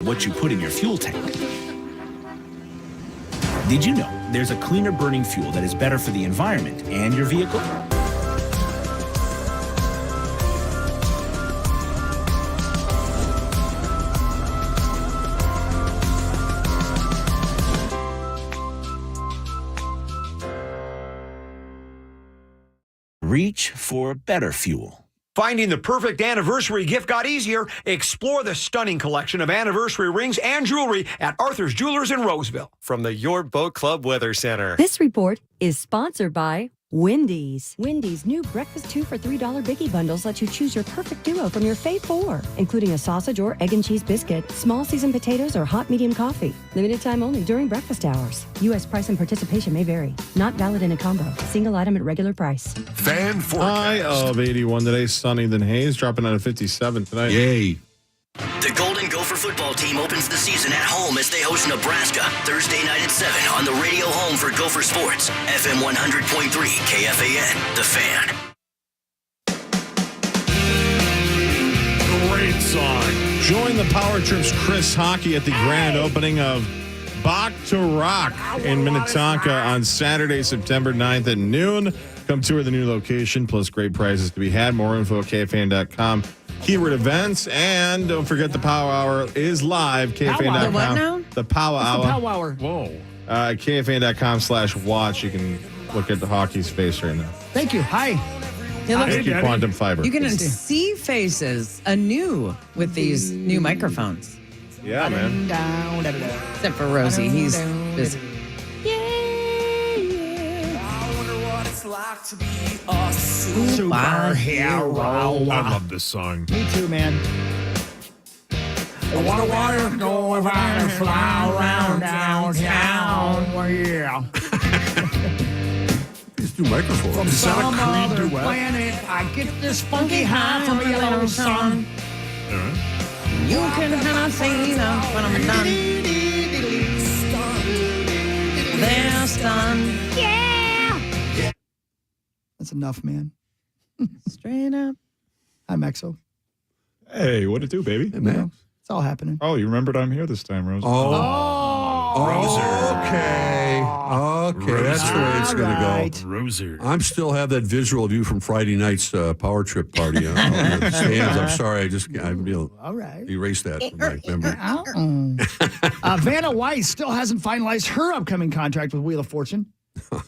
what you put in your fuel tank. Did you know there's a cleaner burning fuel that is better for the environment and your vehicle? Reach for better fuel. Finding the perfect anniversary gift got easier. Explore the stunning collection of anniversary rings and jewelry at Arthur's Jewelers in Roseville. From the Your Boat Club Weather Center. This report is sponsored by Wendy's. Wendy's new breakfast 2 for $3 Biggie Bundles let you choose your perfect duo from your fave 4, including a sausage or egg and cheese biscuit, small seasoned potatoes, or hot medium coffee. Limited time only during breakfast hours. U.S. price and participation may vary. Not valid in a combo. Single item at regular price. Fan forecast. High of 81 today, sunny then haze, dropping out of 57 tonight. Yay. The Golden Gopher football team opens the season at home as they host Nebraska Thursday night at 7 on the radio home for Gopher Sports, FM 100.3 KFAN, The Fan. Great song. Join the Power Trips Chris Hockey at the grand opening of Bach to Rock in Minnetonka on Saturday, September 9th at noon. Come tour the new location, plus great prizes to be had. More info at KFAN.com. Keyword events, and don't forget the Power Hour is live. KFAN.com. The what now? The Power Hour. The Power Hour. Whoa. KFAN.com/watch. You can look at the hockey's face right now. Thank you. Hi. It looks Thank you. Quantum fiber. You can see faces anew with these new microphones. Yeah, man. Except for Rosie. He's busy. Superhero. I love this song. Me too, man. I wonder where to go if I can fly around downtown. Well, yeah. These two microphones. From Is that some a other Creed duet? planet, I get this funky high from the yellow sun. You can kind of see now when I'm done. They're stunned. Yeah. That's enough, man. Straight up. I'm Exo. Hey, what it do, baby? You know, it's all happening. Oh, you remembered I'm here this time, Rose. Okay. Okay, that's the way it's going to go. Roser. I'm still have that visual of you from Friday night's power trip party. On the stands. I'm sorry. All right. Erase that from my memory. Vanna White still hasn't finalized her upcoming contract with Wheel of Fortune,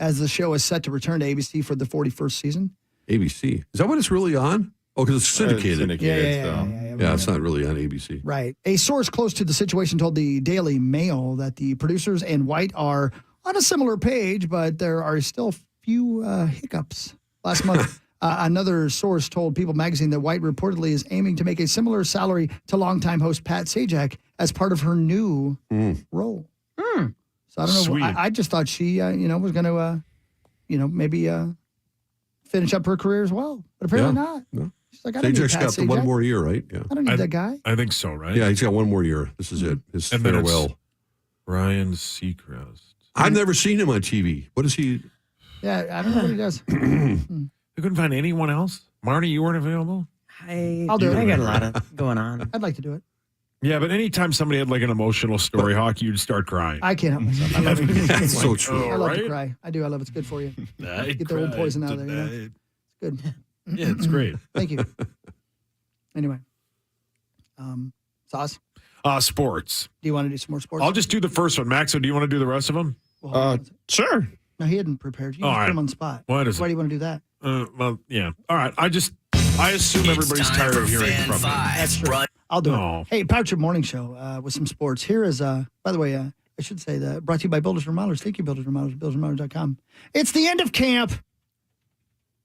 as the show is set to return to ABC for the 41st season. ABC. Is that what it's really on? Oh, because it's syndicated. Yeah, it's not really on ABC. Right. A source close to the situation told the Daily Mail that the producers and White are on a similar page, but there are still few hiccups. Last month, another source told People magazine that White reportedly is aiming to make a similar salary to longtime host Pat Sajak as part of her new role. So I don't know. Sweet. I just thought she, was going to, maybe finish up her career as well. But apparently not. No. She's like, I don't need Sajak's Pat got the Sajak. one more year, right? Yeah. I don't need that guy. I think so, right? Yeah, he's got one more year. This is it. His And then it's farewell. Ryan Seacrest. I've never seen him on TV. What is he? Yeah, I don't know what he does. You couldn't find anyone else? Marty, you weren't available? I'll do it. I got a lot of going on. I'd like to do it. Yeah, but anytime somebody had like an emotional story, Hockey, you'd start crying. I can't help myself. I love That's so I true. love to right? cry. I do. I love it. It's good for you. I Get the old cried poison out of there. You know? tonight. It's good. Yeah, it's great. Thank you. Anyway. Sauce, Sports. do you want to do some more sports? I'll just do the first one. Maxo, do you want to do the rest of them? Well, hold on. Sure. No, he hadn't prepared. You All just right. put him on the spot. What is Why it? do you want to do that? Well, yeah. All right. I assume It's everybody's time tired for of hearing Fan from me. Five. That's true. Brought- I'll do Oh. it. Hey, Poucher Morning Show with some sports. Here is, by the way, I should say that brought to you by Builders Remodelers. Thank you, Builders Remodelers, buildersremodelers.com. It's the end of camp,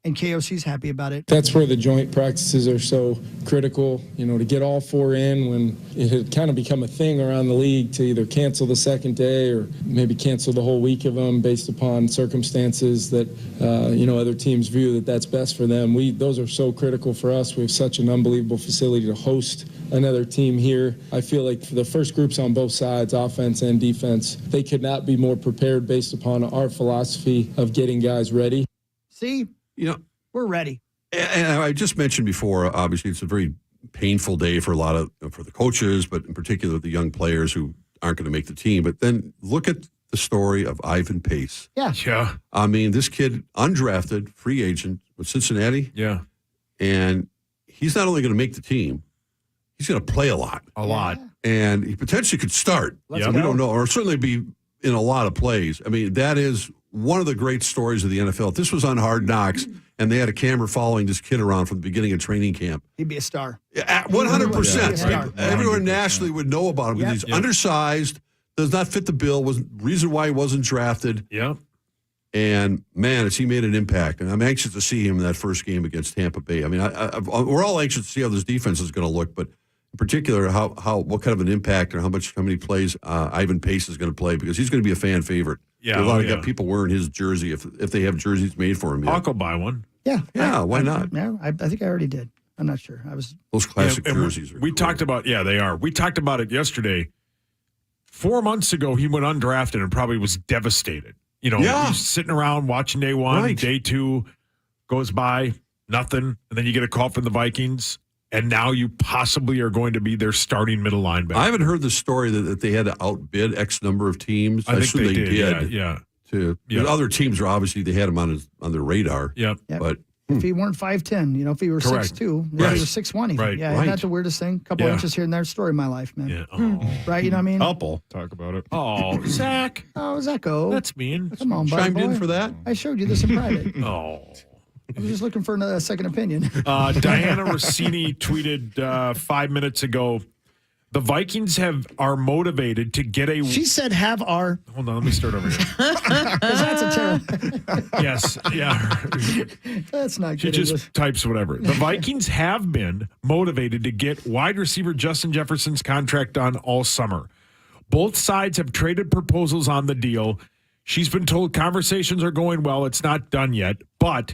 and KOC's happy about it. That's where the joint practices are so critical, to get all four in when it had kind of become a thing around the league to either cancel the second day or maybe cancel the whole week of them based upon circumstances that, other teams view that that's best for them. Those are so critical for us. We have such an unbelievable facility to host another team here. I feel like for the first groups on both sides, offense and defense, they could not be more prepared based upon our philosophy of getting guys ready. See? You know, We're ready. and I just mentioned before, obviously, it's a very painful day for for the coaches, but in particular the young players who aren't going to make the team. But then look at the story of Ivan Pace. Yeah. Yeah. I mean, this kid, undrafted, free agent with Cincinnati. Yeah. And he's not only going to make the team, he's going to play a lot. A lot. And he potentially could start. Let's We go. don't know, or certainly be in a lot of plays. I mean, that is one of the great stories of the NFL. If this was on Hard Knocks and they had a camera following this kid around from the beginning of training camp, He'd be a star. 100%. Yeah. Right? Everyone nationally would know about him. Yep. He's undersized, does not fit the bill, was reason why he wasn't drafted. Yeah. And, man, has he made an impact. And I'm anxious to see him in that first game against Tampa Bay. I mean, we're all anxious to see how this defense is going to look, but in particular, what kind of an impact or how many plays Ivan Pace is going to play, because he's going to be a fan favorite. Yeah, a lot of people wearing his jersey if they have jerseys made for him. I'll go buy one. Yeah. Why not? I think I already did. I'm not sure. Those classic and jerseys are we cool. talked about, they are. We talked about it yesterday. 4 months ago, he went undrafted and probably was devastated. He was sitting around watching day one, Right. day two goes by, nothing. And then you get a call from the Vikings, and now you possibly are going to be their starting middle linebacker. I haven't heard the story that they had to outbid X number of teams. I think assume they did. Yeah. The other teams are obviously, they had him on their radar. Yep. But If he weren't 5'10", if he were Correct. 6'2", maybe he was 6'1". Right. Yeah, isn't that the weirdest thing? A couple inches here and there. Story of my life, man. Yeah. Oh. Right, you know what I mean? Couple. Talk about it. Oh, Zach. Oh, Zacco. That's mean. Come on, buddy chimed in boy. for that. I showed you this in private. Oh. I was just looking for a second opinion. Diana Rossini tweeted 5 minutes ago, the Vikings are motivated to get a... She said have our... Hold on, let me start over here. Because that's a terrible... Yes, yeah. That's not She good. just types whatever. The Vikings have been motivated to get wide receiver Justin Jefferson's contract done all summer. Both sides have traded proposals on the deal. She's been told conversations are going well. It's not done yet, but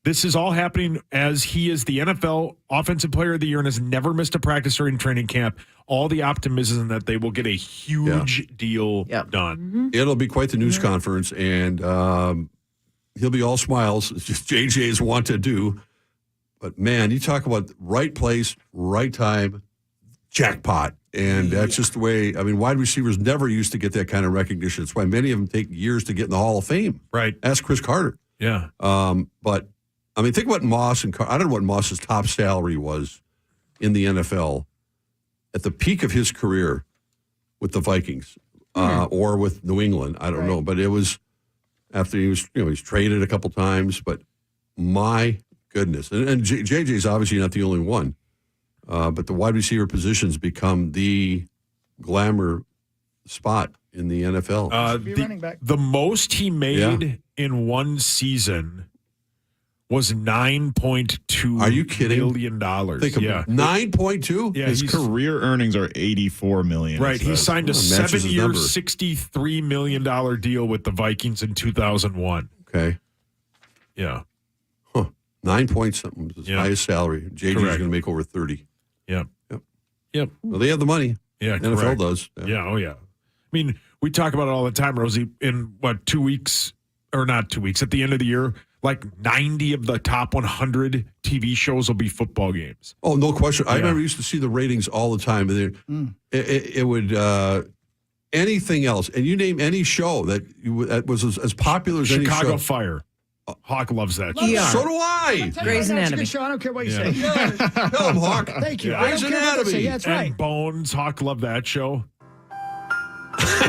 this is all happening as he is the NFL Offensive Player of the Year and has never missed a practice or in training camp. All the optimism that they will get a huge deal done. It'll be quite the news conference, and he'll be all smiles. It's just JJ's want to do. But, man, you talk about right place, right time, jackpot. And that's just the way, wide receivers never used to get that kind of recognition. That's why many of them take years to get in the Hall of Fame. Right. Ask Chris Carter. Yeah. But, think about Moss and I don't know what Moss's top salary was in the NFL at the peak of his career with the Vikings or with New England. I don't know. But it was after he was, he's traded a couple times. But my goodness. And JJ's obviously not the only one. But the wide receiver positions become the glamour spot in the NFL. running back. The most he made in one season was $9.2 Are you kidding? million. Think of 9.2? Yeah, His career earnings are $84 million. Right. He signed a matches his 7-year, number. $63 million deal with the Vikings in 2001. Okay. Yeah. 9 point something was his highest salary. JJ's Correct. going to make over 30. Yep. Yep. Yep. Well, they have the money. Yeah. NFL correct. does. Yeah. Oh, yeah. We talk about it all the time, Rosie. In 2 weeks, or not 2 weeks, at the end of the year, like 90 of the top 100 TV shows will be football games. Oh, no question. I remember used to see the ratings all the time. And it would anything else, and you name any show that was as popular as Chicago any show. Fire. Hawk loves that. Yeah. So do I. Grey's That's a Anatomy. good show. I don't care what you Yeah. say. Tell him, Hawk. Thank you. Yeah. I don't Grey's care what they say. Anatomy. Yeah, that's And right. Bones, Hawk loved that show. It's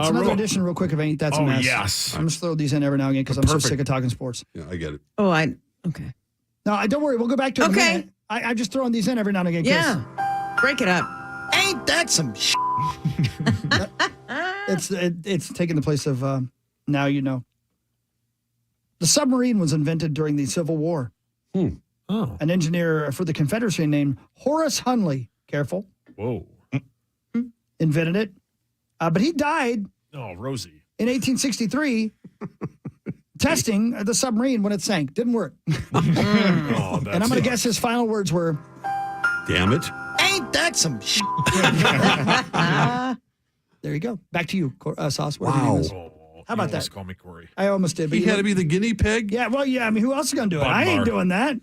another edition real quick of Ain't That's a Oh, Mess. yes. I'm just throw these in every now and again because I'm so Perfect. sick of talking sports. Yeah, I get it. Oh, okay. No, don't worry. We'll go back to it in a Okay. minute. I'm just throwing these in every now and again. 'Cause Yeah. Break it up. Ain't that some It's taking the place of Now You Know. The submarine was invented during the Civil War. Oh. An engineer for the Confederacy named Horace Hunley, careful, Whoa. invented it. But he died Oh, Rosie. in 1863 testing the submarine when it sank. Didn't work. Oh, And I'm going to guess his final words were, Damn it. ain't that some There you go. Back to you, Sauce. whatever your name is. How about that? Call me Corey. I almost did. But He had to be the guinea pig? Yeah, well, yeah. Who else is going to do it? Bud I ain't Mark. doing that.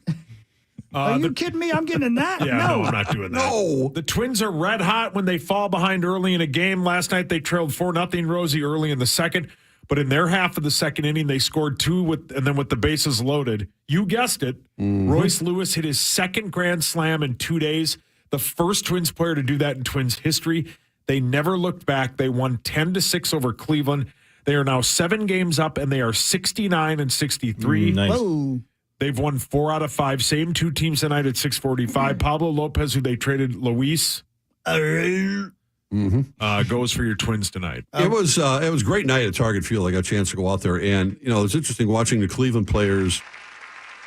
Are you kidding me? I'm getting in that. Yeah, no, I'm not doing that. No. The Twins are red hot when they fall behind early in a game. Last night they trailed 4-0, Rosie, early in the second. But in their half of the second inning, they scored 2 and then with the bases loaded, you guessed it, Royce Lewis hit his second grand slam in 2 days. The first Twins player to do that in Twins history. They never looked back. They won 10-6 over Cleveland. They are now 7 games up, and they are 69 and 63. Nice. Whoa. They've won 4 out of 5. Same 2 teams tonight at 645. Pablo Lopez, who they traded, Luis, goes for your Twins tonight. It was a great night at Target Field. I got a chance to go out there, and it's interesting watching the Cleveland players.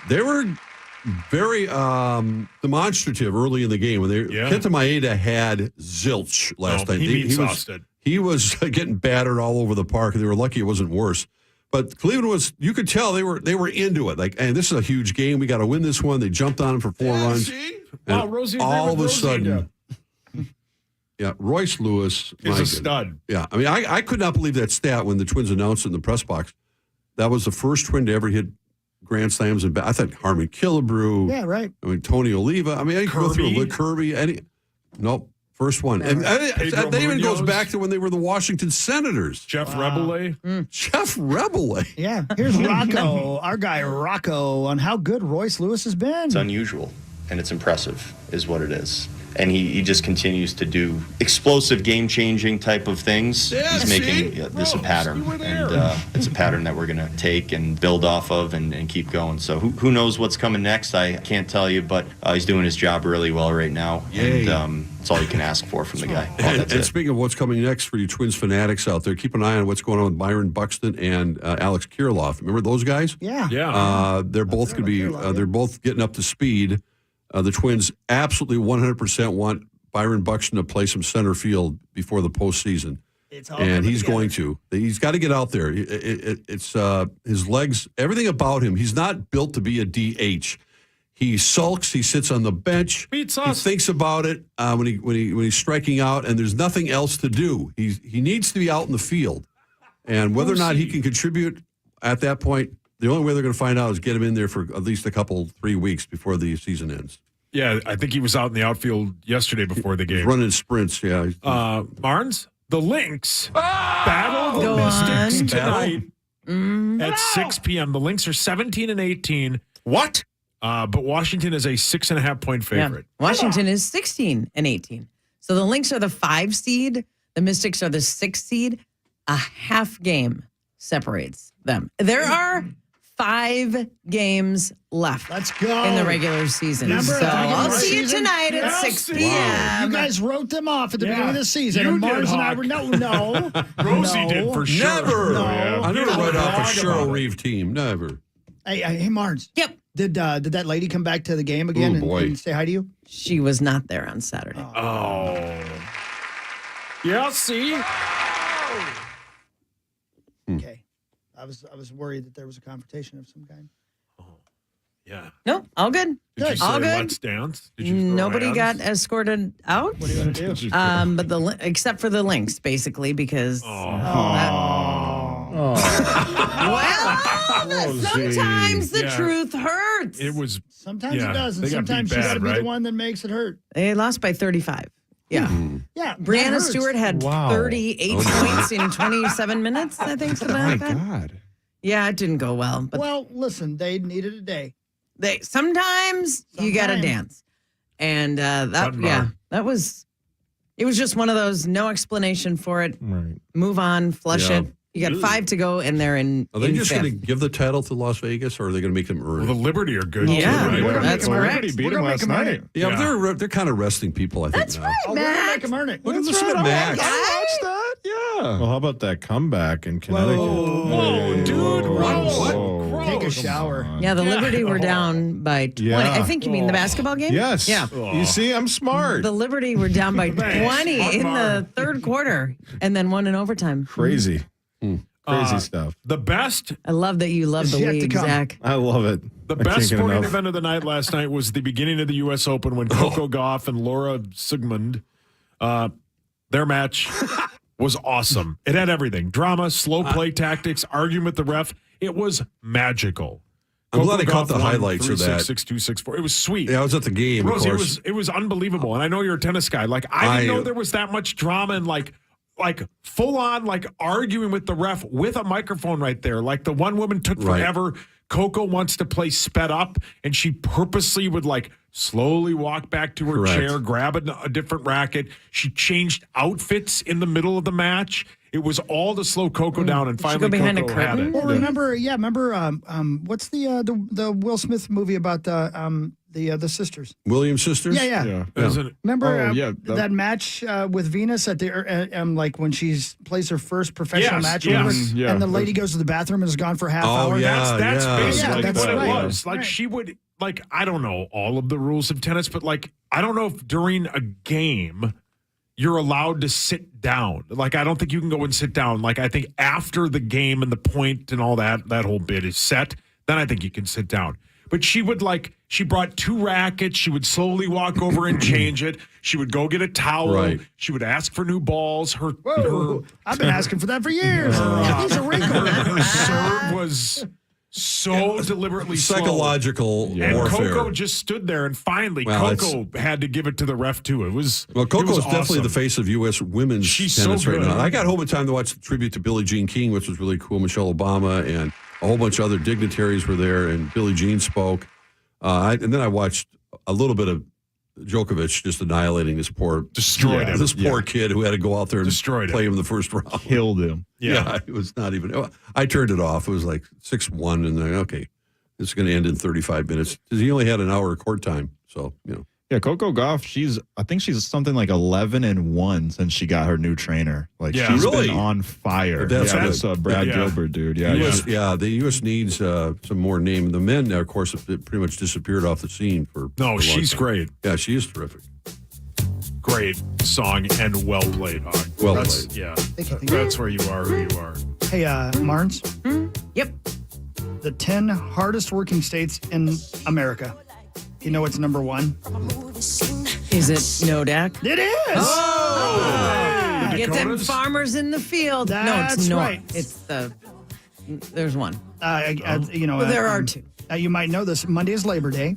They were very demonstrative early in the game when Kenta Maeda had zilch last night. He was getting battered all over the park, and they were lucky it wasn't worse. But Cleveland you could tell they were into it. Like, and this is a huge game. We got to win this one. They jumped on him for 4 runs. Wow, Rosie, all of a sudden, Royce Lewis is a stud. Yeah, I mean, I could not believe that stat when the Twins announced it in the press box. That was the first Twin to ever hit grand slams. I thought Harmon Killebrew. Yeah, right. I mean, Tony Oliva. I mean, I could go through Kirby. Nope. First one. And that even goes back to when they were the Washington Senators. Jeff Rebele. Jeff Rebele. Yeah. Here's Rocco, our guy Rocco, on how good Royce Lewis has been. It's unusual, and it's impressive, is what it is. And he just continues to do explosive, game-changing type of things. He's making this a pattern. And it's a pattern that we're going to take and build off of and keep going. So who knows what's coming next? I can't tell you, but he's doing his job really well right now. Yay. And that's all you can ask for from the guy. And speaking of what's coming next for you Twins fanatics out there, keep an eye on what's going on with Byron Buxton and Alex Kirilloff. Remember those guys? Yeah. They're both they're both getting up to speed. The Twins absolutely 100% want Byron Buxton to play some center field before the postseason. And he's going to. He's got to get out there. It's his legs, everything about him. He's not built to be a DH. He sulks. He sits on the bench. He thinks about it when he's striking out, and there's nothing else to do. He needs to be out in the field. And whether or not he can contribute at that point, the only way they're going to find out is get him in there for at least 3 weeks before the season ends. Yeah, I think he was out in the outfield yesterday before the game. He's running sprints, yeah. Barnes, the Lynx battle the Mystics tonight at 6 p.m. The Lynx are 17 and 18. What? But Washington is a 6.5-point favorite. Yeah. Washington is 16 and 18. So the Lynx are the 5 seed. The Mystics are the 6 seed. A half game separates them. There are 5 games left. Let's go. In the regular season. I'll see you tonight at 6 p.m. Wow. You guys wrote them off at the beginning of the season. And Mars and I were, no. Rosie did for sure. Never. No. I never write off a Cheryl Reeve team. Never. Hey, Mars. Yep. Did that lady come back to the game again and say hi to you? She was not there on Saturday. Oh. Yeah, see? Okay. I was worried that there was a confrontation of some kind. Oh, yeah. No, all good. Did you say all good. let's dance? Did you Nobody got escorted out. What are you going to do? But except for the Lynx, basically, because sometimes the truth hurts. It was sometimes it does, and sometimes you got to be the one that makes it hurt. They lost by 35. Yeah. Yeah. Brianna Stewart had 38 points in 27 minutes, I think. Oh, my God. Yeah, it didn't go well. But well, listen, they needed a day. Sometimes you got to dance. And it was just one of those, no explanation for it. Right. Move on, flush it. You got 5 to go, and they're in. Are they just going to give the title to Las Vegas, or are they going to make them earn it? Well, the Liberty are good. Yeah, too, right? that's correct. Liberty beat them last night. Yeah, but they're kind of resting people, I think. That's now. right, We're going to make Matt. them earn it. Listen to Max. I watched that. Yeah. Well, how about that comeback in Connecticut? Whoa, dude. Whoa. Take a shower. Yeah, the Liberty were down by 20. Yeah. I think you mean the basketball game? Yes. Yeah. You see, I'm smart. The Liberty were down by 20 in the third quarter and then won in overtime. Crazy. Crazy stuff. The best. I love that you love the league, Zach. I love it. The best sporting event of the night last night was the beginning of the U.S. Open when Coco Gauff and Laura Sigmund, their match was awesome. It had everything. Drama, slow play tactics, argument with the ref. It was magical. I'm glad I caught Goff the won highlights of that. 3-6, 6-2, 6-4. It was sweet. Yeah, I was at the game, Rosie, of course. it was unbelievable. And I know you're a tennis guy. Like, I didn't know there was that much drama and like full on like arguing with the ref with a microphone right there. Like the one woman took forever. Coco wants to play sped up, and she purposely would like slowly walk back to her chair, grab a different racket. She changed outfits in the middle of the match. It was all to slow Coco down, and finally Coco had it. Well, remember, what's the Will Smith movie about the sisters? Williams sisters? Yeah. Remember that match with Venus at the like when she plays her first professional match, and the lady goes to the bathroom and is gone for half hour. That's basically that's what right. it was. Like she would I don't know all of the rules of tennis, but like I don't know if during a game you're allowed to sit down. Like, I don't think you can go and sit down. Like, I think after the game and the point and all that whole bit is set, then I think you can sit down. But she would she brought 2 rackets. She would slowly walk over and change it. She would go get a towel. Right. She would ask for new balls. I've been asking for that for years. He's a wrinkle. Her serve was so deliberately psychological and warfare. Coco just stood there, and finally Coco had to give it to the ref too. Coco is definitely the face of U.S. women's tennis right now. I got home in time to watch the tribute to Billie Jean King, which was really cool. Michelle Obama and a whole bunch of other dignitaries were there, and Billie Jean spoke. And then I watched a little bit of Djokovic just annihilating this poor kid who had to go out there and play him in the first round. Killed him. Yeah, it was not even. I turned it off. It was like 6-1, and then okay, this is going to end in 35 minutes because he only had an hour of court time. So Yeah, Coco Gauff, I think she's something like 11-1 since she got her new trainer. Like she's been on fire. That's Brad Gilbert, dude. Yeah, the U.S. needs some more name. The men, of course, have pretty much disappeared off the scene for. No, she's great. Yeah, she is terrific. Great song and well played, Hawk. Well played. Yeah, Thank you. That's where you are. Who you are. Hey, Marnes. Yep. The 10 hardest working states in America. You know what's number 1? Is it Nodak? It is. Oh! Get them farmers in the field. No, it's not. Right. It's there's one. There are 2. You might know this. Monday is Labor Day.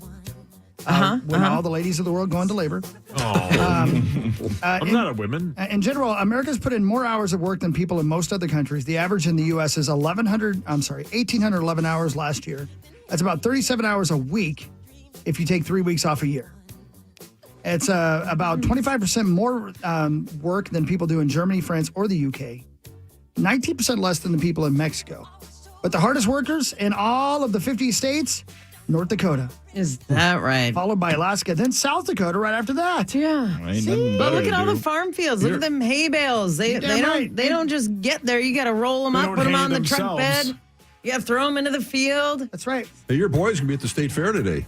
When all the ladies of the world go into labor. I'm not a woman. In general, America's put in more hours of work than people in most other countries. The average in the U.S. is 1,811 hours last year. That's about 37 hours a week if you take 3 weeks off a year. It's about 25% more work than people do in Germany, France, or the UK. 19% less than the people in Mexico. But the hardest workers in all of the 50 states, North Dakota. Is that right? Followed by Alaska, then South Dakota right after that. Yeah. But look at all the farm fields. Look at them hay bales. They don't just get there. You got to roll them up, put them on the truck bed. You got to throw them into the field. That's right. Hey, your boy's gonna be at the state fair today.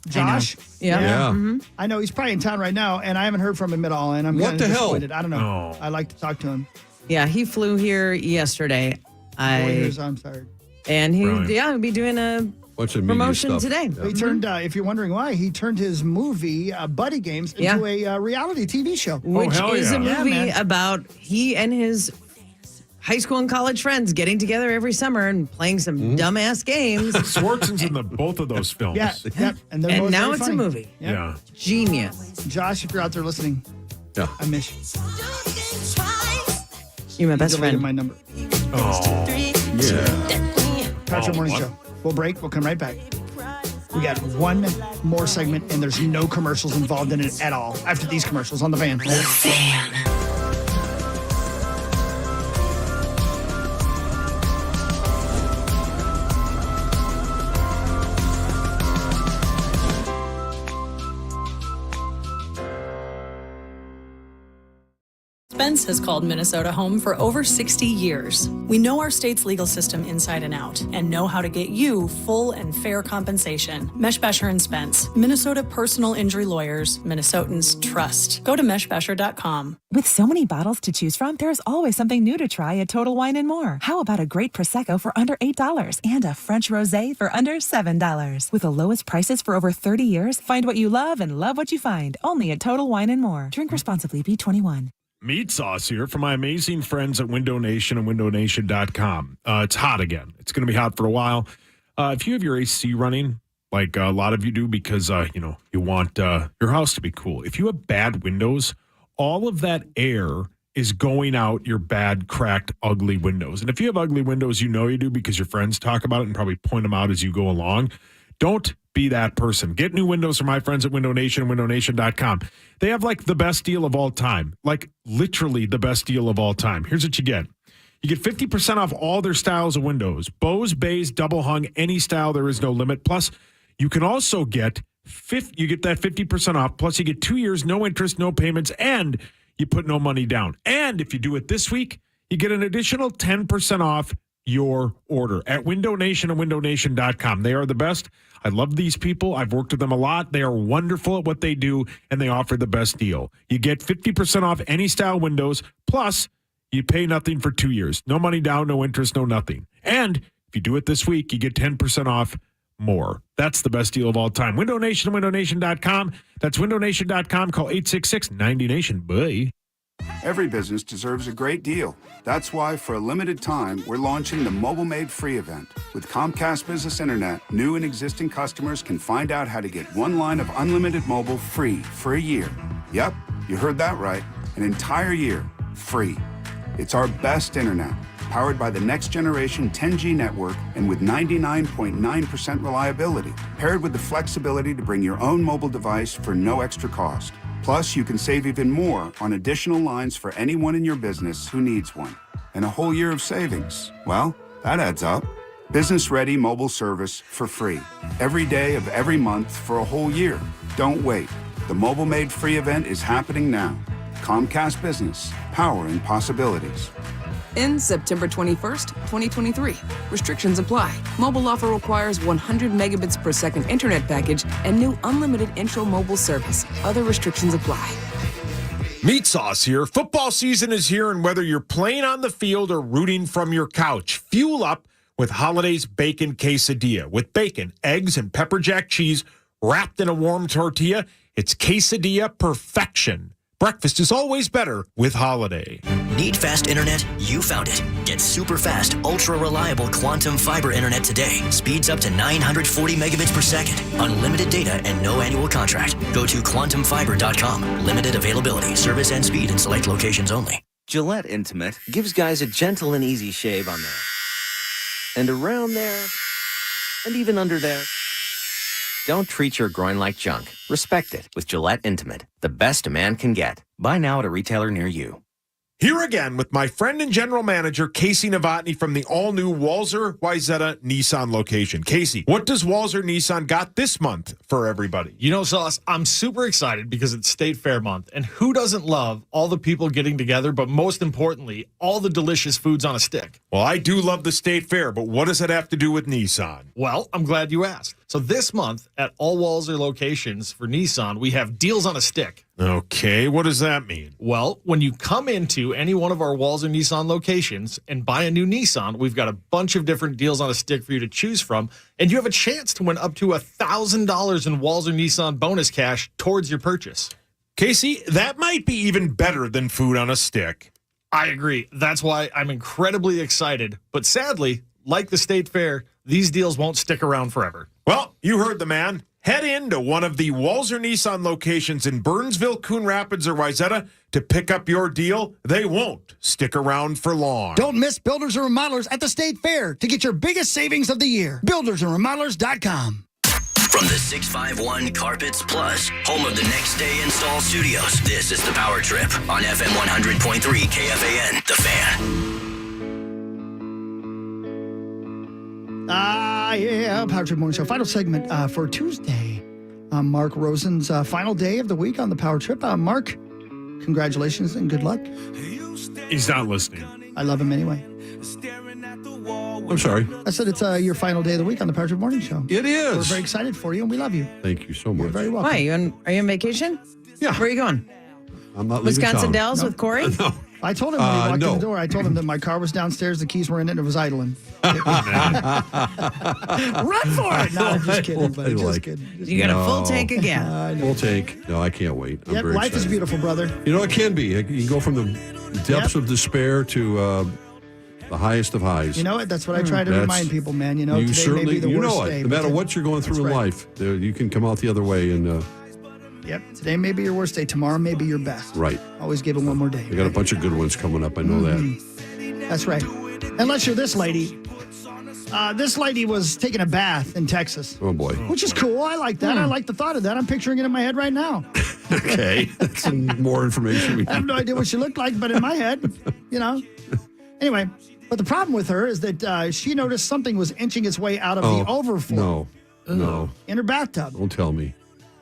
Josh? Yeah. Mm-hmm. I know he's probably in town right now, and I haven't heard from him at all. And I'm what the hell? I don't know. Oh. I'd like to talk to him. Yeah, he flew here yesterday. 4 years, I'm sorry. And he'll be doing a promotion today. He turned, if you're wondering why, he turned his movie, Buddy Games, into a reality TV show. Which is a movie about he and his high school and college friends getting together every summer and playing some dumbass games. Swartzen's in both of those films. Yeah. And now it's funny. a movie. Yeah. Genius. Josh, if you're out there listening, I miss you. You're my best friend. My number. Oh. Yeah. Patrick Morning Show. We'll break. We'll come right back. We got one more segment, and there's no commercials involved in it at all. After these commercials on The Fan. The Fan. Spence has called Minnesota home for over 60 years. We know our state's legal system inside and out and know how to get you full and fair compensation. Meshbesher and Spence, Minnesota personal injury lawyers, Minnesotans trust. Go to meshbesher.com. With so many bottles to choose from, there's always something new to try at Total Wine & More. How about a great Prosecco for under $8 and a French Rosé for under $7? With the lowest prices for over 30 years, find what you love and love what you find. Only at Total Wine & More. Drink responsibly. B21. Meat sauce here from my amazing friends at Window Nation and windownation.com. It's hot again. It's going to be hot for a while. If you have your AC running, like a lot of you do, because you want your house to be cool. If you have bad windows, all of that air is going out your bad, cracked, ugly windows. And if you have ugly windows, you know you do because your friends talk about it and probably point them out as you go along. Don't be that person. Get new windows from my friends at Window Nation and windownation.com. They have like the best deal of all time, like literally the best deal of all time. Here's what you get. You get 50% off all their styles of windows. Bows, bays, double hung, any style, there is no limit. Plus, you can also get you get that 50% off. Plus, you get 2 years, no interest, no payments, and you put no money down. And if you do it this week, you get an additional 10% off your order at Window Nation and windownation.com. They are the best. I love these people. I've worked with them a lot. They are wonderful at what they do, and they offer the best deal. You get 50% off any style windows, plus you pay nothing for 2 years. No money down, no interest, no nothing. And if you do it this week, you get 10% off more. That's the best deal of all time. Window Nation and windownation.com. That's windownation.com. Call 866-90-NATION. Bye. Every business deserves a great deal. That's why, for a limited time, we're launching the Mobile Made Free event. With Comcast Business Internet, new and existing customers can find out how to get one line of unlimited mobile free for a year. Yep, you heard that right. An entire year, free. It's our best internet, powered by the next generation 10G network and with 99.9% reliability, paired with the flexibility to bring your own mobile device for no extra cost. Plus, you can save even more on additional lines for anyone in your business who needs one. And a whole year of savings. Well, that adds up. Business-ready mobile service for free. Every day of every month for a whole year. Don't wait. The Mobile Made Free event is happening now. Comcast Business. Powering possibilities. Ends September 21st, 2023. Restrictions apply. Mobile offer requires 100 megabits per second internet package and new unlimited intro mobile service. Other restrictions apply. Meat Sauce here. Football season is here, and whether you're playing on the field or rooting from your couch, fuel up with Holiday's Bacon Quesadilla. With bacon, eggs, and pepper jack cheese wrapped in a warm tortilla, it's quesadilla perfection. Breakfast is always better with Holiday. Need fast internet? You found it. Get super fast, ultra reliable quantum fiber internet today. Speeds up to 940 megabits per second. Unlimited data and no annual contract. Go to quantumfiber.com. Limited availability, service and speed in select locations only. Gillette Intimate gives guys a gentle and easy shave on there. And around there. And even under there. Don't treat your groin like junk. Respect it with Gillette Intimate, the best a man can get. Buy now at a retailer near you. Here again with my friend and general manager, Casey Novotny from the all-new Walzer Wayzata Nissan location. Casey, what does Walzer Nissan got this month for everybody? You know, Sauce, I'm super excited because it's State Fair month. And who doesn't love all the people getting together, but most importantly, all the delicious foods on a stick? Well, I do love the State Fair, but what does it have to do with Nissan? Well, I'm glad you asked. So this month at all Walzer locations for Nissan, we have deals on a stick. Okay, what does that mean? Well, when you come into any one of our Walzer Nissan locations and buy a new Nissan, we've got a bunch of different deals on a stick for you to choose from, and you have a chance to win up to $1,000 in Walzer Nissan bonus cash towards your purchase. Casey, that might be even better than food on a stick. I agree. That's why I'm incredibly excited. But sadly, like the State Fair, these deals won't stick around forever. Well, you heard the man. Head into one of the Walzer Nissan locations in Burnsville, Coon Rapids, or Wayzata to pick up your deal. They won't stick around for long. Don't miss Builders and Remodelers at the State Fair to get your biggest savings of the year. BuildersandRemodelers.com. From the 651 Carpets Plus, home of the Next Day Install Studios, this is the Power Trip on FM 100.3 KFAN, The Fan. Yeah, Power Trip Morning Show. Final segment for Tuesday. Mark Rosen's final day of the week on the Power Trip. Mark, congratulations and good luck. He's not listening. I love him anyway. I'm sorry. I said it's your final day of the week on the Power Trip Morning Show. It is. We're very excited for you and we love you. Thank you so much. You're very welcome. Why? Are you on vacation? Yeah. Where are you going? I'm not leaving Wisconsin town. Dells with Corey? No. I told him when he walked in no. the door, I told him that my car was downstairs, the keys were in it, and it was idling. Run for it! No, I'm just kidding, buddy. Just kidding. You got a full tank again. Full tank. No, I can't wait. I'm Yep, very life excited. is beautiful, brother. You know, it can be. You can go from the depths of despair to The highest of highs. You know what? That's what I try to remind people, man. You know, you today certainly, may be the you worst know it. day. No matter what you're going through in right. life, you can come out the other way. And Yep. Today may be your worst day. Tomorrow may be your best. right. Always give it one more day. They got a bunch of good ones coming up. I know that. That's right. Unless you're this lady. This lady was taking a bath in Texas. Oh, boy. Which is cool. I like that. I like the thought of that. I'm picturing it in my head right now. Okay. That's some more information. I have no idea what she looked like, but in my head, you know. Anyway, but the problem with her is that she noticed something was inching its way out of the overflow. No. In her bathtub. Don't tell me.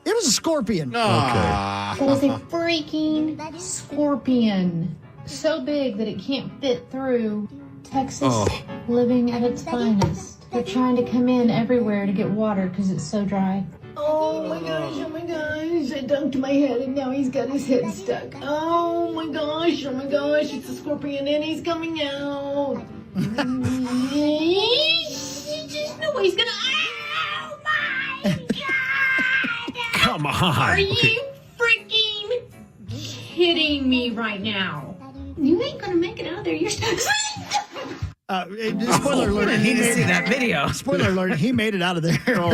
It was a scorpion. Okay. It was a freaking scorpion. So big that it can't fit through. Texas living at its finest. They're trying to come in everywhere to get water because it's so dry. Oh my gosh, I dunked my head and now he's got his head stuck. Oh my gosh, it's a scorpion and he's coming out. Just no way he's gonna, oh my God! Come on. Are you freaking kidding me right now? You ain't gonna make it out of there. You're Spoiler alert. I need to see that video. Spoiler alert. He made it out of there. Oh,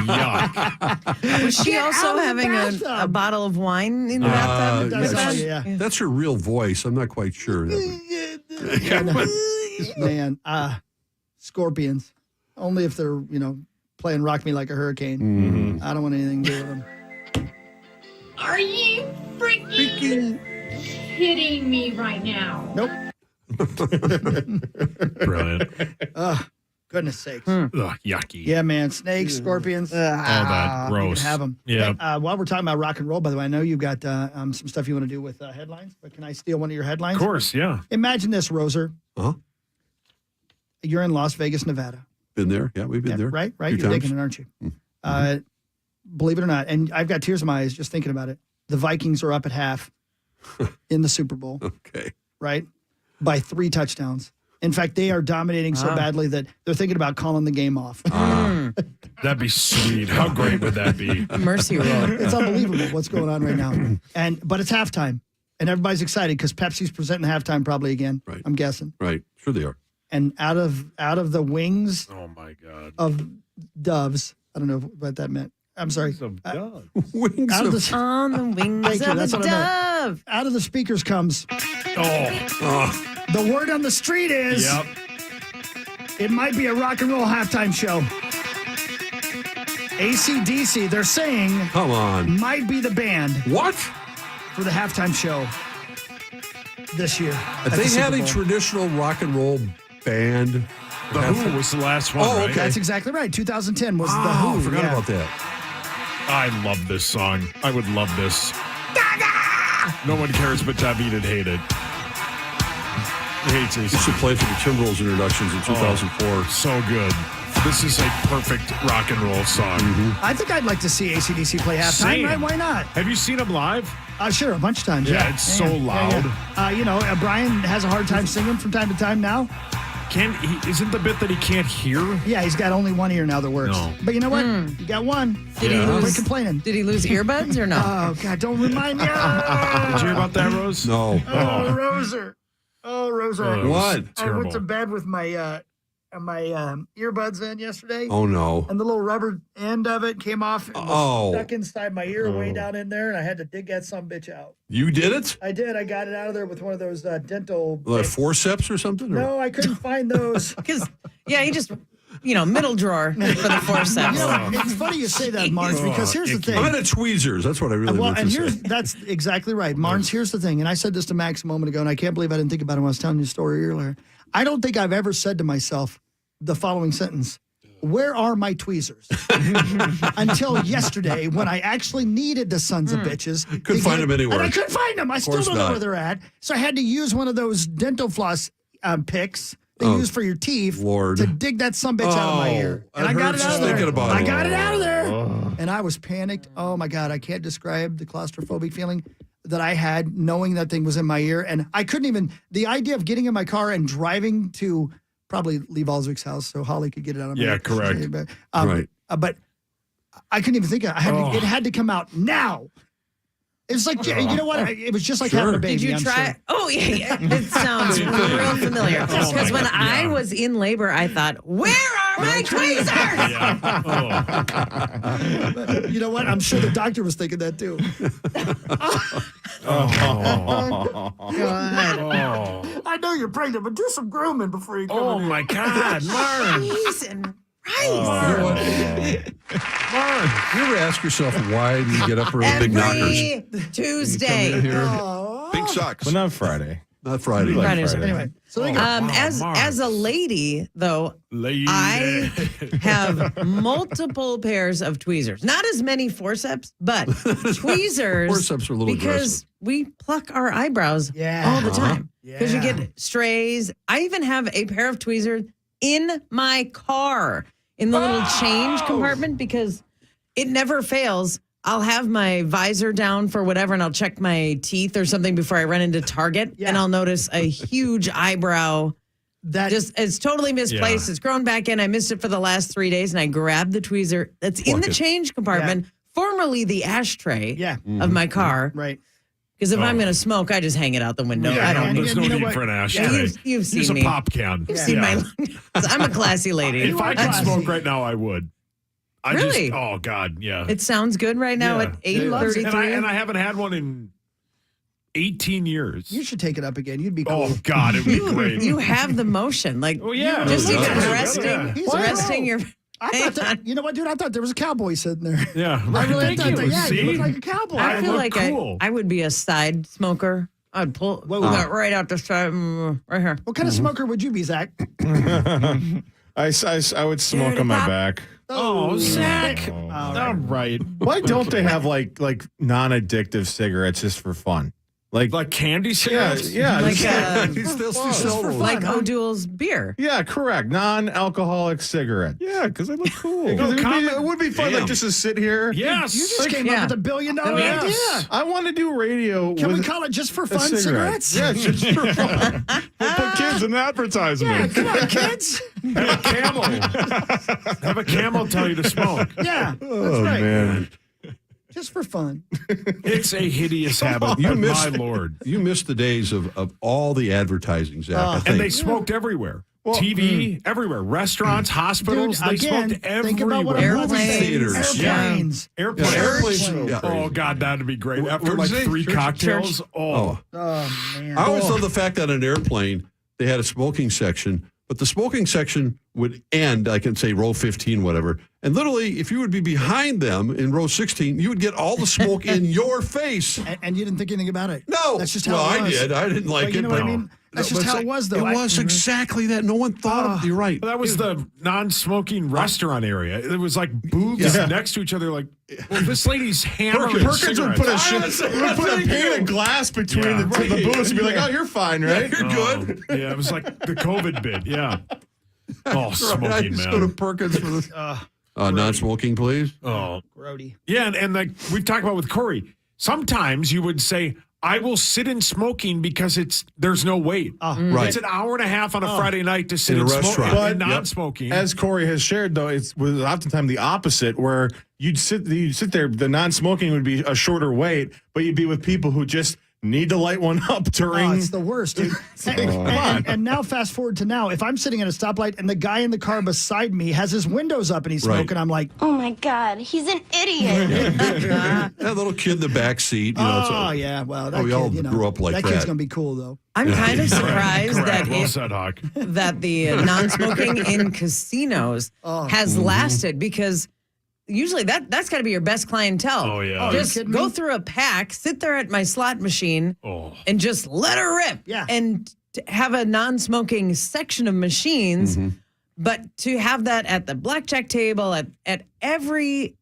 yuck. Was she also having a bottle of wine in the bathtub? That's her real voice. I'm not quite sure. Man, scorpions. Only if they're, playing Rock Me Like a Hurricane. I don't want anything to do with them. Are you freaking kidding me right now? Nope. Brilliant. Goodness sakes. Ugh, yucky. Yeah, man. Snakes, scorpions. All that gross. You can have them. Yeah. Hey, while we're talking about rock and roll, by the way, I know you've got some stuff you want to do with headlines, but can I steal one of your headlines? Of course, yeah. Imagine this, Roser. Uh-huh. You're in Las Vegas, Nevada. Been there. Yeah, we've been there. Right? Few You're times. digging it, aren't you? Believe it or not, and I've got tears in my eyes just thinking about it. The Vikings are up at half in the Super Bowl. Okay. Right? By 3 touchdowns. In fact, they are dominating so badly that they're thinking about calling the game off. That'd be sweet. How great would that be? Mercy rule. It's unbelievable what's going on right now. But it's halftime, and everybody's excited because Pepsi's presenting halftime probably again. Right. I'm guessing. Right. Sure they are. And out of the wings Oh, my God. of doves, I don't know what that meant. I'm sorry. Wings Out of the, On the wings Thank you, of that's a what I meant. dove. Out of the speakers comes. The word on the street is it might be a rock and roll halftime show. AC/DC, they're saying, come on, might be the band. What? For the halftime show this year. If they had a traditional rock and roll band. The Who was the last one, right? That's exactly right. 2010 was The Oh, Who. I forgot about that. I love this song. I would love this. No one cares, but David would hate it. He hates it. He should play for the Timberwolves introductions in 2004. So good. This is a perfect rock and roll song. I think I'd like to see AC/DC play halftime. Same. Right? Why not? Have you seen them live? Sure, a bunch of times. Yeah, it's so loud. Brian has a hard time singing from time to time now. Isn't the bit that he can't hear? Yeah, he's got only one ear now that works. No. But you know what? You got one. Did he lose? Quit complaining. Did he lose earbuds or no? Oh God! Don't remind me. Did you hear about that, Rose? No. Roser. Oh, Roser. What? I went to bed with my earbuds in yesterday. Oh no. And the little rubber end of it came off and was stuck inside my ear way Oh. down in there, and I had to dig that sumbitch out. You did it? I did. I got it out of there with one of those dental. Like forceps or something? No, I couldn't find those. Because, he just, middle drawer for the forceps. It's funny you say that, Marge, because here's the thing. I'm at tweezers. That's what I really meant to say. That's exactly right. Marnes, here's the thing, and I said this to Max a moment ago, and I can't believe I didn't think about it when I was telling you the story earlier. I don't think I've ever said to myself the following sentence: where are my tweezers? Until yesterday, when I actually needed the sons of bitches. Couldn't find them anywhere. And I couldn't find them. I still don't know where they're at. So I had to use one of those dental floss picks they use for your teeth to dig that sumbitch out of my ear. And I got it out of there. I got it out of there. And I was panicked. Oh, my God. I can't describe the claustrophobic feeling that I had knowing that thing was in my ear. And I couldn't even, the idea of getting in my car and driving to probably Lee Balzwick's house so Holly could get it out of my ear. Yeah, correct. But, right. But I couldn't even think of it. It had to come out now. It's like, you know what? It was just like having a baby. Did you try? Oh, yeah. It sounds real familiar. Because when I was in labor, I thought, where are my tweezers? But you know what? I'm sure the doctor was thinking that too. God. I know you're pregnant, but do some grooming before you come Oh, in. my God, Marn. Cheese and rice. You know what? You ever ask yourself, why do you get up early? Big knockers. Every Tuesday. You come in here, Pink socks. But not Friday. not Friday. Fridays. Anyway, so they As a lady, though, I have multiple pairs of tweezers. Not as many forceps, but tweezers. Forceps are a little because we pluck our eyebrows all the time. Because you get strays. I even have a pair of tweezers in my car in the little change compartment because it never fails. I'll have my visor down for whatever, and I'll check my teeth or something before I run into Target, and I'll notice a huge eyebrow. It's totally misplaced. It's grown back in. I missed it for the last 3 days, and I grabbed the tweezer that's in the change compartment, formerly the ashtray of my car. Right. Because if I'm going to smoke, I just hang it out the window. I don't need There's no need for an ashtray. You've seen Use me. a pop can. You've seen my. I'm a classy lady. If I could smoke right now, I would. Really? Oh, God, yeah. It sounds good right now at 8:33. And I haven't had one in 18 years. You should take it up again. You'd be cool. Oh, God, it would be great. You have the motion. Like, just even resting your... I thought that, you know what, dude? I thought there was a cowboy sitting there. Yeah. I really Thank thought you. that. Yeah, See? you look like a cowboy. I feel like cool. I would be a side smoker. I'd pull that right out the side, right here. What kind of smoker would you be, Zach? I would smoke on my back. Oh, Zach. All right. Why don't they have like non-addictive cigarettes just for fun? Like candy cigarettes? Yeah. Like, like O'Doul's beer. Yeah, correct. Non-alcoholic cigarette. Yeah, because they look cool. It would be fun, like just to sit here. Yes. You just came up with $1 billion idea. I want to do radio. Can we with call it Just for a Fun cigarette. cigarettes? Yeah, just for fun. We'll put kids in the advertisement. Yeah, come on, kids. Have a camel. Have a camel tell you to smoke. Yeah, that's Oh, right. man. Just for fun. It's a hideous habit. My Lord. You missed the days of all the advertising, Zach. I think. And they smoked everywhere. TV, everywhere. Restaurants, hospitals, Dude, they again, smoked think about what everywhere. a movie Theaters. Airplanes. Airplanes. Airplanes. Yeah. Oh, God, that'd be great. After Where'd like you say? 3 Church? cocktails. Oh. Oh, man. I always love the fact that on an airplane, they had a smoking section, but the smoking section would end, I can say row 15, whatever. And literally, if you would be behind them in row 16, you would get all the smoke in your face. And you didn't think anything about it? No. That's just how it was. I did. I didn't like But you it. know but what I mean? That's just how it was, though. It was exactly that. No one thought of it. You're right. That was the non-smoking restaurant area. It was like booths next to each other. Like, well, this lady's hammering Perkins would put a pane of glass between the booths and be like, "Oh, you're fine, right? You're good." Yeah, it was like the COVID bit. Yeah. Oh, smoking, I just man. go to Perkins for this. Non-smoking, please. Oh, Grody. yeah, and like we've talked about with Corey, sometimes you would say, I will sit in smoking because there's no wait. Right. It's an hour and a half on a Friday night to sit In a in restaurant. But non-smoking. As Corey has shared, though, it was oftentimes the opposite, where you'd sit there. The non-smoking would be a shorter wait, but you'd be with people who just need to light one up during. Oh, it's the worst, dude. And now, fast forward to now. If I'm sitting at a stoplight and the guy in the car beside me has his windows up and he's smoking, I'm like, oh my God, he's an idiot. That little kid in the back seat. You know, oh, yeah. Well, that we kid, all you know, grew up like that. That kid's going to be cool, though. I'm kind of surprised Correct. that Well said, Hawk. that the non-smoking in casinos has lasted because usually that's got to be your best clientele. Oh, yeah. Just go through a pack, sit there at my slot machine, and just let her rip. Yeah. And to have a non-smoking section of machines, but to have that at the blackjack table, at every...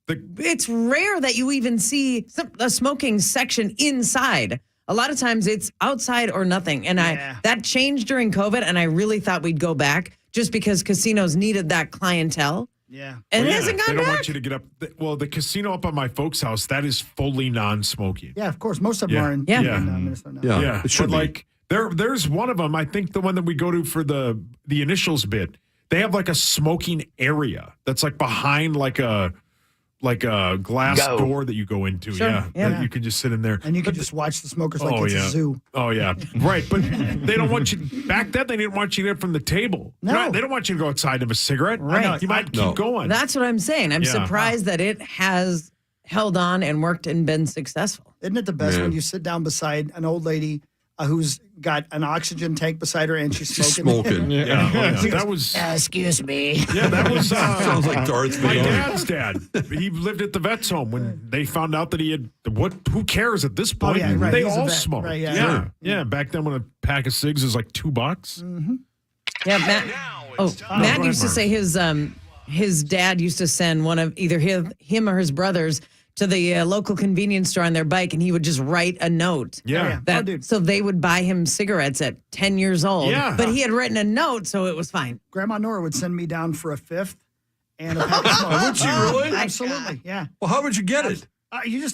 It's rare that you even see a smoking section inside. A lot of times it's outside or nothing. And that changed during COVID, and I really thought we'd go back just because casinos needed that clientele. Yeah. And it hasn't gone They don't back. want you to get up. Well, the casino up on my folks' house, that is fully non-smoking. Yeah, of course. Most of them are in Minnesota now. Yeah. It should but be. like there's one of them, I think the one that we go to for the initials bit, they have like a smoking area that's like behind like like a glass Go. door that you go into. Sure. Yeah. Yeah. That you can just sit in there. And you can just watch the smokers like it's yeah. a zoo. Oh, yeah. Right. But they don't want you, back then, they didn't want you to get from the table. No. They don't want you to go outside of a cigarette. Right. You might keep going. That's what I'm saying. I'm Yeah. surprised that it has held on and worked and been successful. Isn't it the best Man. when you sit down beside an old lady who's got an oxygen tank beside her and she's smoking? Smoking. Yeah. Oh, yeah. She That goes, was. excuse me. Yeah, that was. Sounds like Darth My Vader. dad's dad. He lived at the vet's home when they found out that he had. Who cares at this point? yeah, right. They He was a all vet. smoke. Right, yeah. Yeah. Sure. Yeah. Back then, when a pack of cigs was like $2. Yeah, Matt. Matt used to say his dad used to send one of either him or his brothers to the local convenience store on their bike, and he would just write a note. Yeah. So they would buy him cigarettes at 10 years old. Yeah. But he had written a note, so it was fine. Grandma Nora would send me down for a fifth and a pack of smokes. Would she really? Absolutely, yeah. Well, how would you get it?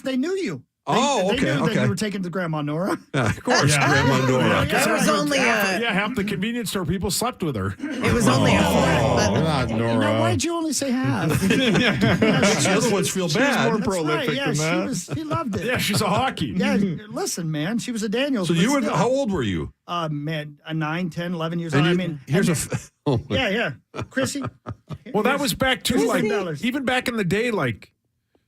They knew you. Oh, They okay, knew that okay. you were taken to Grandma Nora. Yeah, of course, Grandma Nora. It was only half the convenience store people slept with her. It was only a fourth. Not Nora. Now, why'd you only say half? The other ones feel bad. more That's prolific right. Yeah, than that. she loved it. Yeah, she's a hockey. Yeah, listen, man. She was a Daniels. So but you were, still. how old were you? Man, 9, 10, 11 years And old. you- I mean, here's and- a. Oh my- yeah. Chrissy. Well, that was back to like $15. even back in the day, like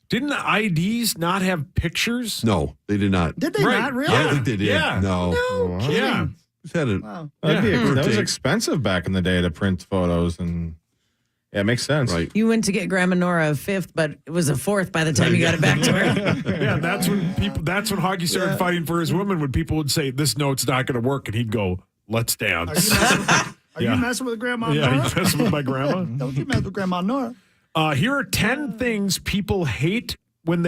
didn't the IDs not have pictures? No, they did not. Did they Right. not really? I don't think they did. Yeah. No. Yeah. Who's had it? Wow. That'd be that was Birthday. expensive back in the day to print photos, and yeah, it makes sense. Right. You went to get Grandma Nora a fifth, but it was a fourth by the time you got it back to her. Yeah, that's when people. That's when Hockey started fighting for his women. When people would say, "This note's not going to work," and he'd go, "Let's dance." Are you messing with Grandma Yeah, Nora? he's messing with my grandma. Don't you mess with Grandma Nora. Here are 10 things people hated when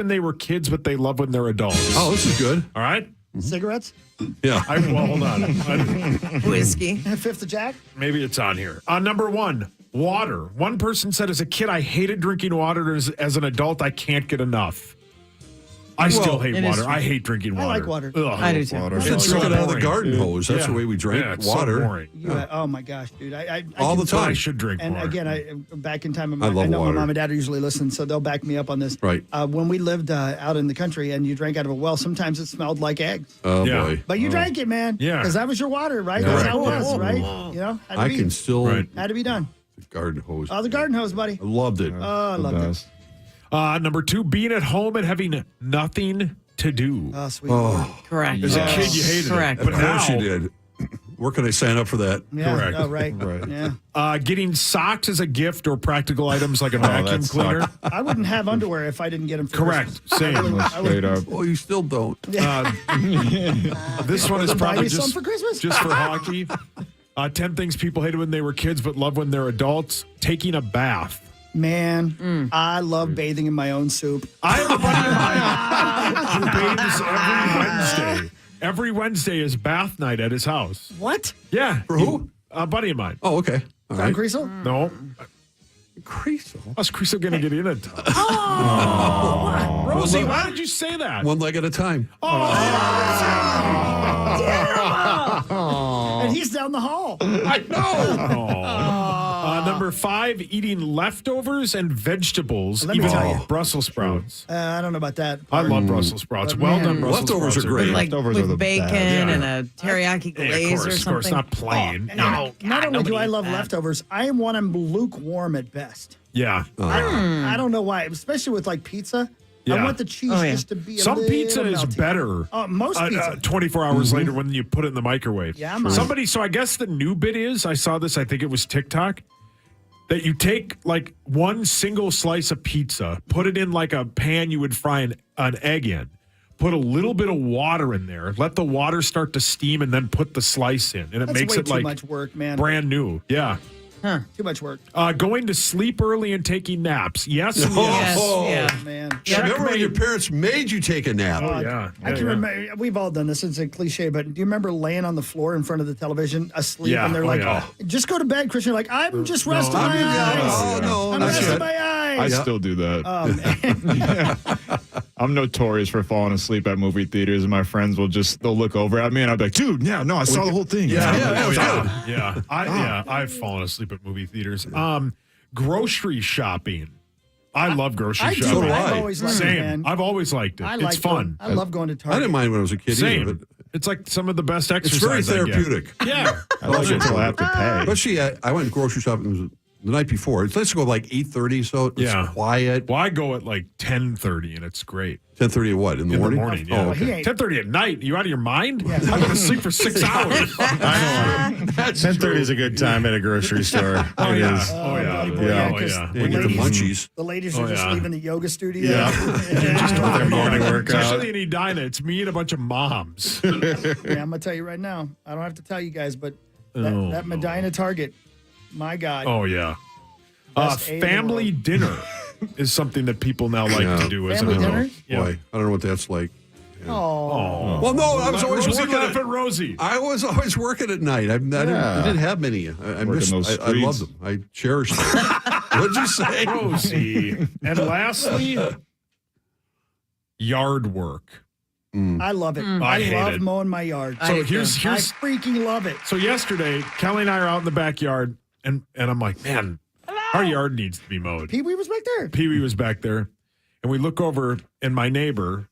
they were kids, but they love when they're adults. Oh, this is good. All right. Cigarettes? Yeah. Hold on. Whiskey. Fifth of Jack? Maybe it's on here. Number 1, water. One person said, as a kid, I hated drinking water. As an adult, I can't get enough. I still hate water. I hate drinking water. I like water. Ugh. I do too. I should It's drink so it out of the boring. garden hose. That's Yeah. the way we drank Yeah, it's water. So boring. Oh my gosh, dude! I All can the time. I should drink And more. again, back in time, I love know water. my mom and dad usually listen, so they'll back me up on this. Right. When we lived out in the country and you drank out of a well, sometimes it smelled like eggs. Oh, Yeah. boy. But you drank it, man. Yeah. Because that was your water, right? Yeah. That's how it Right. was, right? You know, had to I be, can still. Right. had to be done. Garden hose. Oh, the garden hose, buddy. I loved it. Oh, I loved it. Number 2, being at home and having nothing to do. Oh, sweet. Oh, Correct. As a kid, you hated Correct. it. of But course now, you did. Where can I sign up for that? Yeah. Correct. Oh, right. Right. Yeah. getting socks as a gift or practical items like a vacuum that cleaner. sucked. I wouldn't have underwear if I didn't get them for Correct. Christmas. Same. Straight up. Oh, you still don't. This one is Buy probably me some just for Christmas? just for hockey. 10 things people hated when they were kids but love when they're adults. Taking a bath. Man, I love bathing in my own soup. I have a buddy of mine who bathes every Wednesday. Every Wednesday is bath night at his house. What? Yeah. For who? A buddy of mine. Oh, okay. All John right. Creasel? No. Creasel. How's Creasel going to get in it? Oh, Rosie, why did you say that? One leg at a time. And he's down the hall. I know. Number 5, eating leftovers and vegetables, Let me even tell you. Brussels sprouts. I don't know about that. I love Brussels sprouts. But Well man, done, Brussels leftovers sprouts. are great. good. Like Leftovers are the with bacon best. and a teriyaki glaze or Of course, something. not plain. Not only do nobody I love eats that. leftovers, I am one I'm lukewarm at best. Yeah. I don't know why, especially with like pizza. I Yeah. want the cheese Oh, yeah. just to be a Some little pizza is melty. better. Most pizza. 24 hours later when you put it in the microwave. Yeah, I'm on. Somebody, so I guess the new bit is, I saw this, I think it was TikTok, that you take like one single slice of pizza, put it in like a pan you would fry an egg in, put a little bit of water in there, let the water start to steam, and then put the slice in. And it That's makes way it too like much work, man. brand new. Yeah. Too much work. Going to sleep early and taking naps. Yes. And Oh, yes. Yeah. Man. Remember when your parents made you take a nap? Oh, yeah. I can remember. We've all done this. It's a cliche, but do you remember laying on the floor in front of the television asleep? Yeah. And they're Oh, like, yeah. just go to bed, Christian. You're like, I'm just resting I'm my eyes. Oh, no. I'm not resting yet. my eyes. I still do that. Oh, man. I'm notorious for falling asleep at movie theaters, and my friends they'll look over at me, and I'll be like, "Dude, yeah, no, I saw the whole thing." Yeah, it was good. Yeah. I've fallen asleep at movie theaters. Grocery shopping. I love grocery I do. shopping. I've always liked it, Same. man. I've always liked it. I It's like fun. I love going to I Target. didn't mind when I was a kid Same. either, but It's like some of the best it's exercise. very I get. therapeutic. Yeah. I like it until I have to pay. Especially, I went grocery shopping it was the night before. It's let's go like 8:30, so it's quiet. Well, I go at like 10:30, and it's great. 10:30 at what in the morning? Yeah. Oh, okay. 10:30 at night. You out of your mind? I'm going to sleep for 6 hours. 10:30 is a good time at a grocery store. Oh, It yeah. is. Oh, yeah. Yeah. Oh, yeah. You get the munchies. The ladies Oh, are just yeah. leaving the yoga studio. Yeah. Just with their morning workout. Especially in Edina. It's me and a bunch of moms. Yeah, I'm gonna tell you right now. I don't have to tell you guys, but that Medina Target, my God. Oh, yeah. Best aid in the Family world. dinner is something that people now like to do as an Family adult. dinner? Yeah. Boy, I don't know what that's like. Oh. Well, no, I was always Rosie, working. laugh at Rosie. I was always working at night. I didn't have many. I missed. those I loved streets. them. I cherished them. What'd you say, Rosie? And lastly, yard work. I love it. I hate love it. mowing my yard. So here's I freaking love it. So yesterday, Kelly and I are out in the backyard, and I'm like, man, our yard needs to be mowed. Pee Wee was back there. Pee Wee was back there, and we look over, and my neighbor,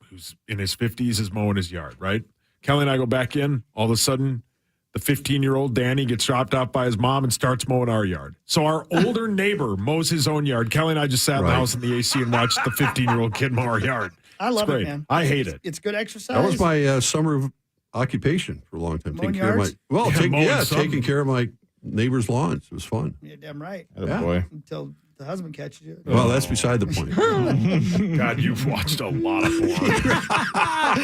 who's in his 50s, is mowing his yard. Right? Kelly and I go back in. All of a sudden, the 15-year-old Danny gets dropped off by his mom and starts mowing our yard. So our older neighbor mows his own yard. Kelly and I just sat in the house in the AC and watched the 15-year-old kid mow our yard. I love It's it, great. man. I hate it. It's good exercise. That was my summer occupation for a long time. Mowing Taking care of my yards? taking care of my neighbors' lawns. It was fun. Yeah, damn right. Yeah. Boy. Until the husband catches you. Well, that's beside the point. God, you've watched a lot of porn.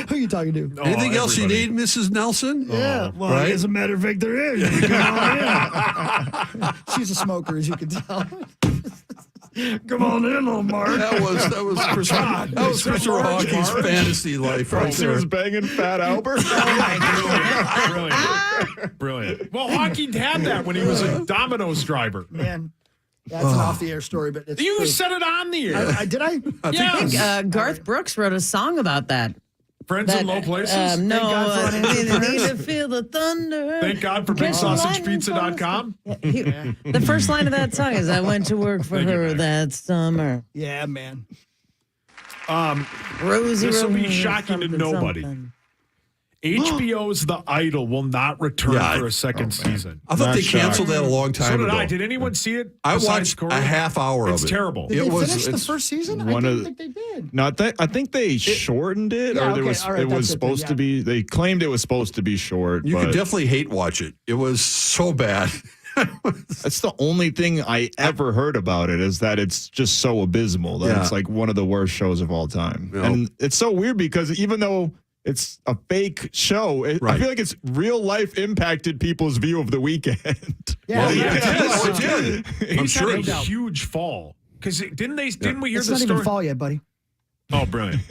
Who are you talking to? Anything else you need, Mrs. Nelson? Yeah, well, right? as a matter of fact, there is. You come on in. She's a smoker, as you can tell. Come on in, little Mark. That was Chris. That was Chris Hawkins' fantasy life right She there. was banging Fat Albert. Brilliant. Well, Hawking had that when he was a Domino's driver. Man, that's an off-the-air story, but it's You true. said it on the air. Did I? Yes. Garth Brooks wrote a song about that. Friends in low places? No, God for need to feel the thunder. Thank God for BigSausagePizza.com. The first line of that song is, I went to work for her that summer. Yeah, man. Rosie This will be Rosie shocking to something, nobody. something. HBO's The Idol will not return for a second season. I thought Not they shocked. canceled that a long time So did ago. I. Did anyone see it? I besides watched Corey? a half hour It's of it. terrible. Did It they was- finish the it's first season? I one didn't of- think they did. No, I think they shortened it, Yeah, or there okay, was all right, it that's was it then, supposed yeah. to be. They claimed it was supposed to be short. You but could definitely hate watch it. It was so bad. That's the only thing I ever heard about it, is that it's just so abysmal that Yeah. it's like one of the worst shows of all time. Yeah. And it's so weird because even though it's a fake show, I Right. feel like it's real life impacted people's view of the weekend. Yeah, it did. I'm He's sure. had a huge fall. Because didn't we hear It's the not story? even fall yet, buddy. Oh, brilliant.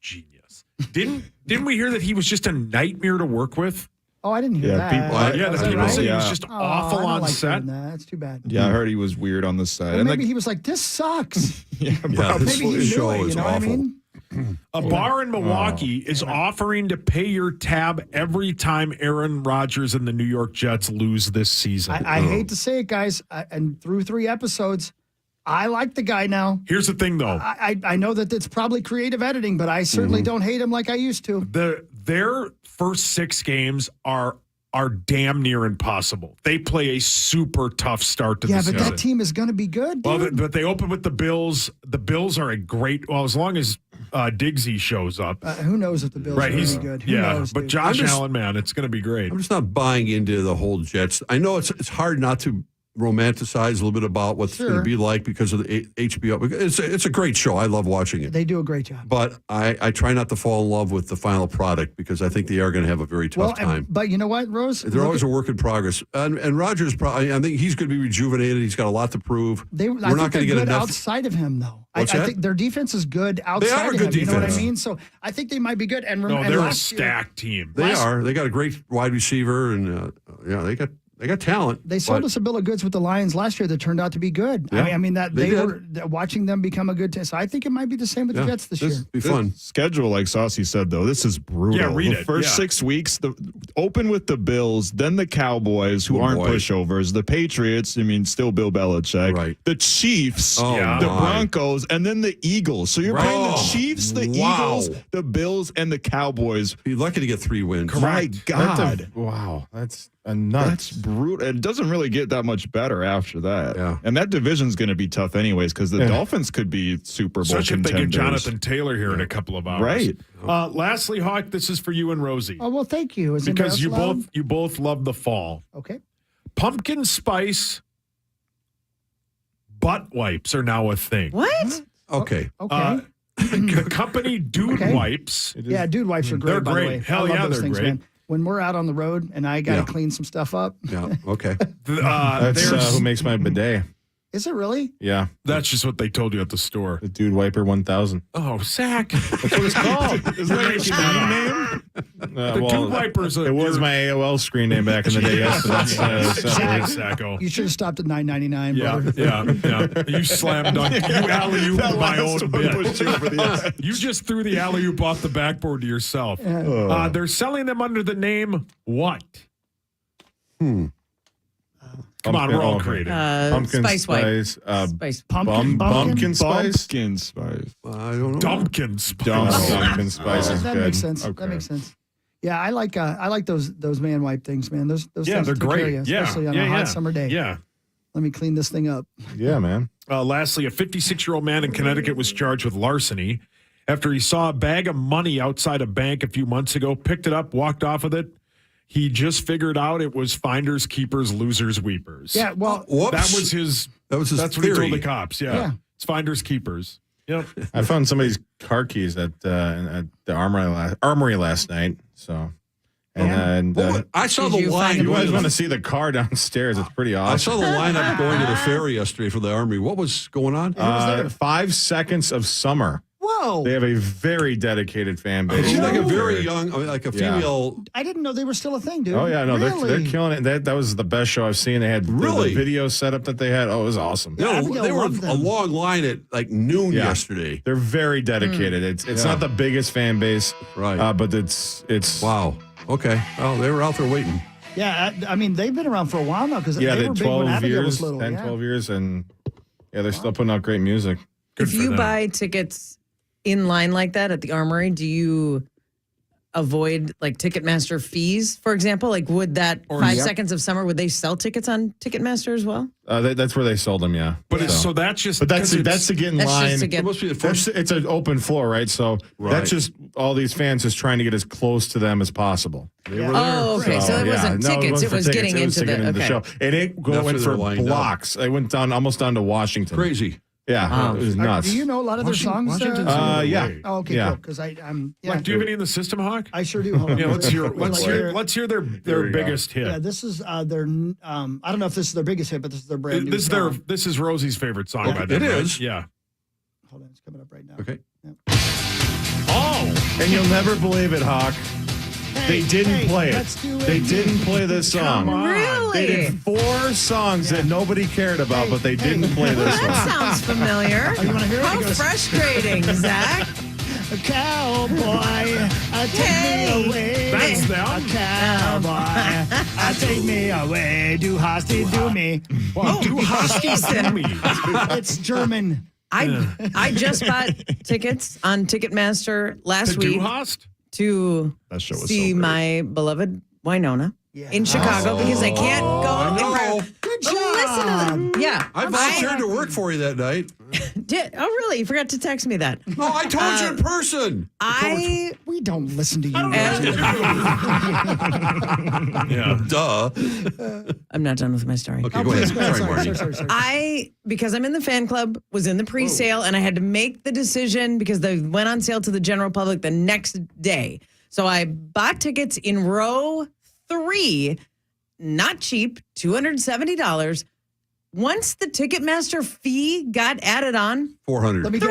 Genius. Didn't we hear that he was just a nightmare to work with? Oh, I didn't hear Yeah, that. people- Yeah, Was the that people right? said he was Yeah. just Oh, awful I don't on like set. hearing that. That's too bad. Yeah, I heard he was weird on the side. Well, and maybe like, he was like, this sucks. yeah, Yeah, this Maybe he knew show it, is you know awful. what I mean? A bar in Milwaukee is offering to pay your tab every time Aaron Rodgers and the New York Jets lose this season. I hate to say it, guys, and through 3 episodes, I like the guy now. Here's the thing, though. I know that it's probably creative editing, but I certainly don't hate him like I used to. Their first 6 games are damn near impossible. They play a super tough start to the Yeah, season. but that team is going to be good, Well, dude. but they open with the Bills. The Bills are a great. Well, as long as Diggsy shows up, Who knows if the Bills right? are He's any good? Who yeah, knows, but dude? Josh I'm just- Allen, man, it's going to be great. I'm just not buying into the whole Jets. I know it's hard not to romanticize a little bit about what's going to be like because of the HBO. It's a great show. I love watching it. They do a great job. But I try not to fall in love with the final product because I think they are going to have a very tough time. But you know what, Rose? They're always a work in progress. And Rodgers, probably, I think he's going to be rejuvenated. He's got a lot to prove. We're We're not not going to get good enough. outside of him, though. I What's that? think their defense is good outside are of good him. You know what I defense. mean? So I think they might be good. And No, and they're a last year, stacked team. They are. They got a great wide receiver, and they got talent. They sold but- us a bill of goods with the Lions last year that turned out to be good. Yeah, I mean that they they did. were watching them become a good team. So I think it might be the same with the Jets this year. Be fun. Schedule, like Saucy said, though, this is brutal. Yeah, read the it. first Yeah. 6 weeks, open with the Bills, then the Cowboys, who aren't pushovers, the Patriots, I mean, still Bill Belichick, right. The Chiefs, the Broncos, and then the Eagles. So you're playing the Chiefs, the Eagles, the Bills, and the Cowboys. You're lucky to get 3 wins. My God. Wow. That's brutal. It doesn't really get that much better after that. Yeah. And that division's going to be tough anyways because the Dolphins could be Super Bowl Especially if they get contenders. Jonathan Taylor here in a couple of hours. Right. Lastly, Hawk, this is for you and Rosie. Oh, well, thank you. Is Because anybody else allowed? you both love the fall. Okay. Pumpkin spice butt wipes are now a thing. What? Okay. Okay. The company Dude Wipes. Yeah, Dude Wipes are great, They're by great. the way. Hell I love yeah, those they're things, great. man. When we're out on the road and I got to clean some stuff up. Yeah, okay. That's who makes my bidet. Is it really? Yeah. That's just what they told you at the store. The Dude Wiper 1000. Oh, Zach. That's what it's called. Isn't that your screen name? The Dude Wipers. It was my AOL screen name back in the day. Yes, that's Sacco. You should have stopped at $9.99, brother. Yeah. You slam dunk. You alley-oop my own bit. You just threw the alley-oop off the backboard to yourself. They're selling them under the name what? Come on, we're all creative. Pumpkin Spice wipe. Spice. Pumpkin spice. I Pumpkin spice. don't know. Dumpkin spice. Pumpkin spice is that good. makes sense. Okay. That makes sense. Yeah, I like those man wipe things, man. Those Yeah, things they're take care of great. you, Yeah. especially on a hot summer day. Yeah. Let me clean this thing up. Yeah, man. Lastly, a 56-year-old man in Connecticut was charged with larceny after he saw a bag of money outside a bank a few months ago, picked it up, walked off with it. He just figured out it was finders, keepers, losers, weepers. Yeah, well, That was his That's what he theory. told the cops. Yeah. It's finders, keepers. Yep. I found somebody's car keys at the armory last night. So, I saw Did the you line. find you going guys to want the- to see the car downstairs? It's pretty I awesome. saw the lineup going to the ferry yesterday for the Army. What was going on? 5 seconds of summer. Whoa. They have a very dedicated fan base. She's like a very young, like a female. I didn't know they were still a thing, dude. Oh yeah, no, really? they're killing it. That was the best show I've seen. They had the video setup that they had. Oh, it was awesome. No, Abigail they were loved a them. long line at like noon yesterday. They're very dedicated. It's not the biggest fan base, right? But it's wow. Okay. Well, they were out there waiting. Yeah, I mean, they've been around for a while now because yeah, they they were big when 12 Abigail was years, little. 10, yeah. 12 years, and they're still putting out great music. If you buy tickets in line like that at the Armory, do you avoid like Ticketmaster fees, for example? Like, would that 5 seconds of summer, would they sell tickets on Ticketmaster as well? That's where they sold them, yeah. But that's just. But that's to get in That's line. just to get- It must be the first. It's an open floor, right? So that's just all these fans just trying to get as close to them as possible. Oh, okay. So it wasn't tickets. It was getting into to get the okay. show. And it going That's where for they're lined up. blocks. It went down almost down to Washington. Crazy. Yeah, it was nuts. Do you know a lot of their songs? Washington's yeah. Oh, okay, Yeah. cool. Because I'm. Yeah. Like, do you have any in the system, Hawk? I sure do. Hold on. Yeah, let's hear. Let's Let's hear their biggest hit. Yeah, this is their. I don't know if this is their biggest hit, but this is their brand new. This is song. This is Rosie's favorite song. Okay, by them, it right? is. Yeah. Hold on, it's coming up right now. Okay. Oh, And you'll never believe it, Hawk. They didn't play it. Let's do it. They didn't play this song. Come on. Really? They did 4 songs that nobody cared about, but they didn't play this That one. sounds familiar. Oh, you wanna hear it? How It goes- frustrating, Zach. A cowboy, take me away. That's them? A cowboy, take me away. Do hosty do me. Wow, do hosties to me. It's German. I just bought tickets on Ticketmaster last To week do host? to That show was see so great. my beloved Winona in Chicago because I can't go. I know. Good Listen to job. them. Yeah. I volunteered to work for you that night. Oh, really? You forgot to text me that. No, I told you in person. We don't listen to you. Yeah. Duh. I'm not done with my story. Okay, go ahead. Sorry, Marty. Sorry. Because I'm in the fan club, was in the pre-sale, and I had to make the decision because they went on sale to the general public the next day. So I bought tickets in row 3, not cheap, $270. Once the Ticketmaster fee got added on, $400. Let me guess.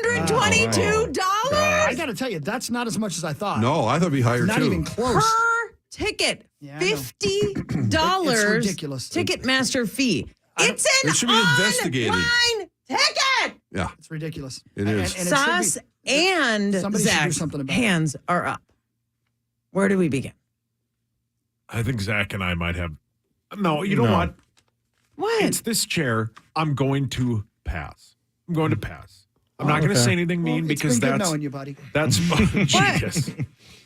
$322. I got to tell you, that's not as much as I thought. No, I thought it'd be higher Not too. even close. Per ticket. Yeah, I know. $50 It's ridiculous. Ticketmaster fee. It's an It should be investigated. online ticket. Yeah, It's ridiculous. it is. And it should Sauce and somebody should do Zach, something about it. hands are up. Where do we begin? I think Zach and I might have. No, you know what? What? It's this chair. I'm going to pass. I'm going to pass. I'm not going to say anything mean because it's been good that's knowing you, buddy. That's Jesus.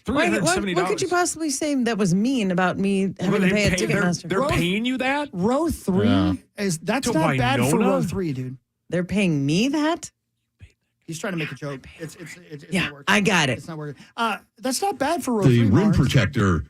$370. What could you possibly say that was mean about me having to pay a Ticketmaster? They're paying you that? Row 3 that's To not bad for Winona? row 3, dude. They're paying me that? He's trying to make a joke. It's Yeah, not working. I got it. It's not working. That's not bad for row The 3. rim Lawrence. protector.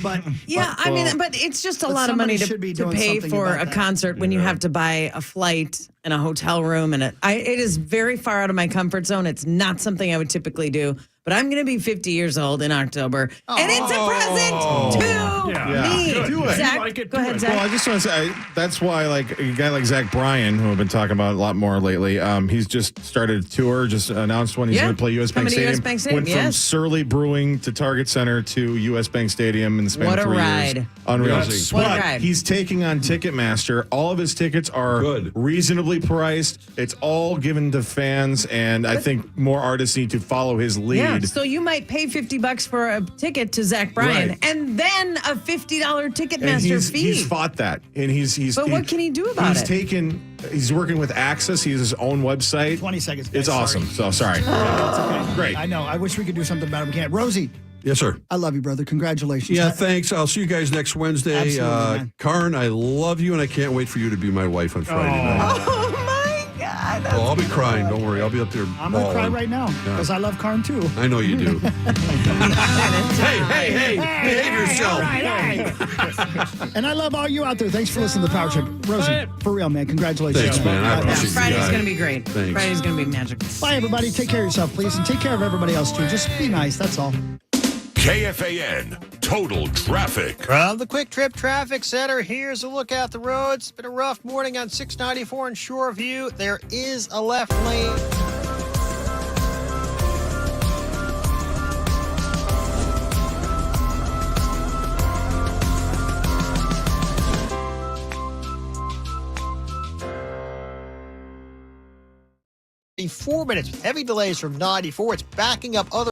But Yeah, I mean, but it's just a but lot of money somebody should be to doing pay something for about a that. concert when you have to buy a flight and a hotel room. And it is very far out of my comfort zone. It's not something I would typically do. But I'm going to be 50 years old in October. And it's a present to me. Do it. Zach, go ahead, Zach. Well, I just want to say that's why, like a guy like Zach Bryan, who I've been talking about a lot more lately, he's just started a tour. Just announced when he's going to play U.S. Bank coming to Stadium. US Bank Stadium, Went from yes. Surly Brewing to Target Center to U.S. Bank Stadium in the span What of a 3 ride. years. Unreal. Amazing. What a But ride. he's taking on Ticketmaster. All of his tickets are Good. reasonably priced. It's all given to fans, and I think more artists need to follow his lead. Yeah, so you might pay $50 for a ticket to Zach Bryan Right. and then a $50 And Ticketmaster fee. he's fought that, and he's. But what can he do about it? He's working with Access. He has his own website. 20 seconds. It's guys, awesome. So sorry. It's okay. Great. I know. I wish we could do something about it. We can't. Rosie, Yes, sir. I love you, brother. Congratulations. Yeah, thanks. I'll see you guys next Wednesday. Absolutely, man. Karn, I love you, and I can't wait for you to be my wife on Friday night. Oh my God. Well, I'll be crying. Don't worry. I'll be up there. I'm going to cry bawling. right now because I love Karn too. I know you do. hey, behave yourself. And I love all you out there. Thanks for listening to the Power Trip. Rosie, for real, man. Congratulations. Thanks, man. I appreciate you Friday's guys. going to be great. Thanks. Friday's going to be magical. Bye, everybody. Take care of yourself, please. And take care of everybody else, too. Just be nice. That's all. KFAN Total Traffic. From the Quick Trip Traffic Center, here's a look out the road. It's been a rough morning on 694 in Shoreview. There is a left lane. .4 minutes with heavy delays from 94. It's backing up other